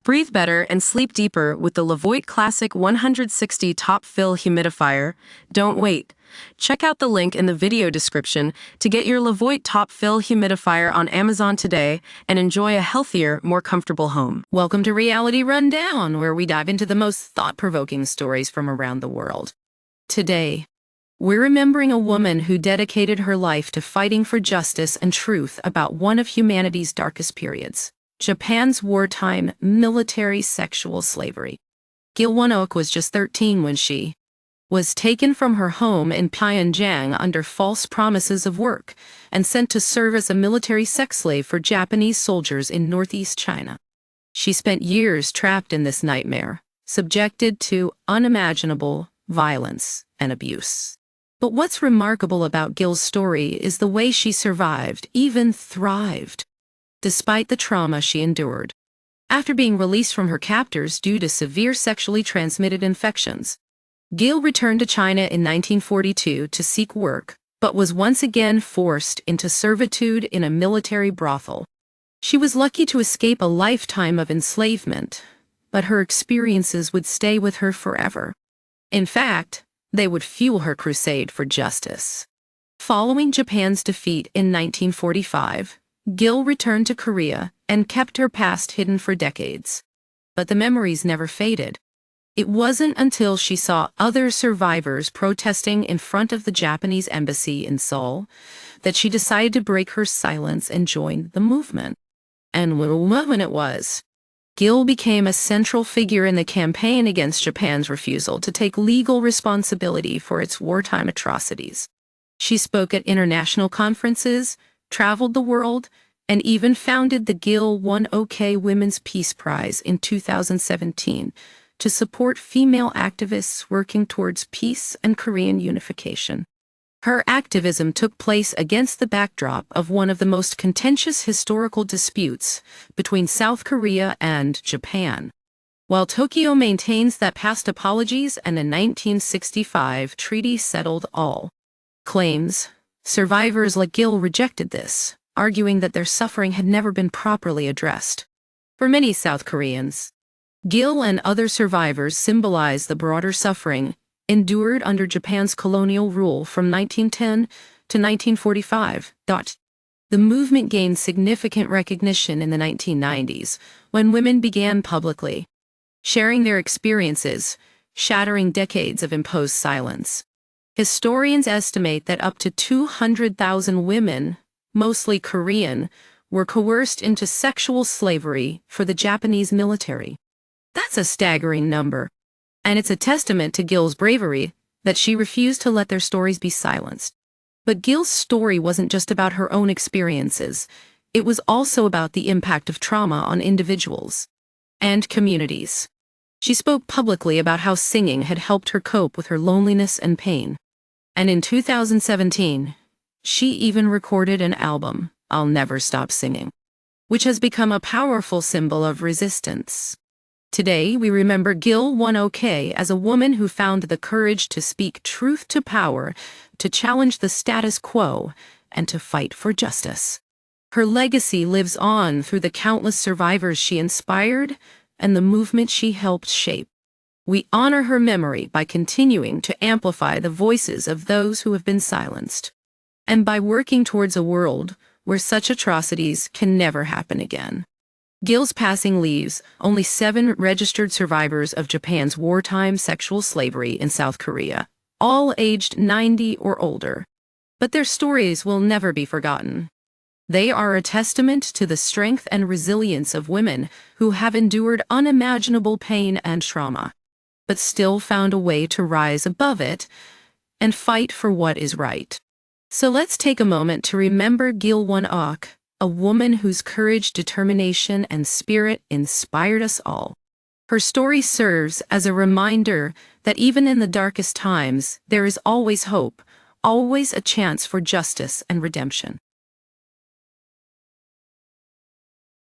Breathe better and sleep deeper with the WWII Classic 160 Top Fill Humidifier. Don't wait. Check out the link in the video description to get your WWII Top Fill Humidifier on Amazon today and enjoy a healthier, more comfortable home. Welcome to Reality Rundown, where we dive into the most thought-provoking stories from around the world. Today, we're remembering a woman who dedicated her life to fighting for justice and truth about one of humanity's darkest periods: Japan's wartime military sexual slavery. Gil Won-ok was just 13 when she was taken from her home in Pyongyang under false promises of work and sent to serve as a military sex slave for Japanese soldiers in northeast China. She spent years trapped in this nightmare, subjected to unimaginable violence and abuse. But what's remarkable about Gil's story is the way she survived, even thrived, despite the trauma she endured. After being released from her captors due to severe sexually transmitted infections, Gil returned to China in 1942 to seek work, but was once again forced into servitude in a military brothel. She was lucky to escape a lifetime of enslavement, but her experiences would stay with her forever. In fact, they would fuel her crusade for justice. Following Japan's defeat in 1945, Gil returned to Korea and kept her past hidden for decades. But the memories never faded. It wasn't until she saw other survivors protesting in front of the Japanese embassy in Seoul that she decided to break her silence and join the movement. And what a moment it was! Gil became a central figure in the campaign against Japan's refusal to take legal responsibility for its wartime atrocities. She spoke at international conferences, traveled the world, and even founded the Gil Won-ok Women's Peace Prize in 2017 to support female activists working towards peace and Korean unification. Her activism took place against the backdrop of one of the most contentious historical disputes between South Korea and Japan. While Tokyo maintains that past apologies and a 1965 treaty settled all claims, survivors like Gil rejected this, arguing that their suffering had never been properly addressed. For many South Koreans, Gil and other survivors symbolize the broader suffering endured under Japan's colonial rule from 1910 to 1945. The movement gained significant recognition in the 1990s when women began publicly sharing their experiences, shattering decades of imposed silence. Historians estimate that up to 200,000 women, mostly Korean, were coerced into sexual slavery for the Japanese military. That's a staggering number, and it's a testament to Gil's bravery that she refused to let their stories be silenced. But Gil's story wasn't just about her own experiences. It was also about the impact of trauma on individuals and communities. She spoke publicly about how singing had helped her cope with her loneliness and pain. And in 2017, she even recorded an album, "I'll Never Stop Singing," which has become a powerful symbol of resistance. Today, we remember Gil Won-ok as a woman who found the courage to speak truth to power, to challenge the status quo, and to fight for justice. Her legacy lives on through the countless survivors she inspired and the movement she helped shape. We honor her memory by continuing to amplify the voices of those who have been silenced, and by working towards a world where such atrocities can never happen again. Gil's passing leaves only 7 registered survivors of Japan's wartime sexual slavery in South Korea, all aged 90 or older. But their stories will never be forgotten. They are a testament to the strength and resilience of women who have endured unimaginable pain and trauma, but still found a way to rise above it and fight for what is right. So let's take a moment to remember Gil Won-ok, a woman whose courage, determination, and spirit inspired us all. Her story serves as a reminder that even in the darkest times, there is always hope, always a chance for justice and redemption.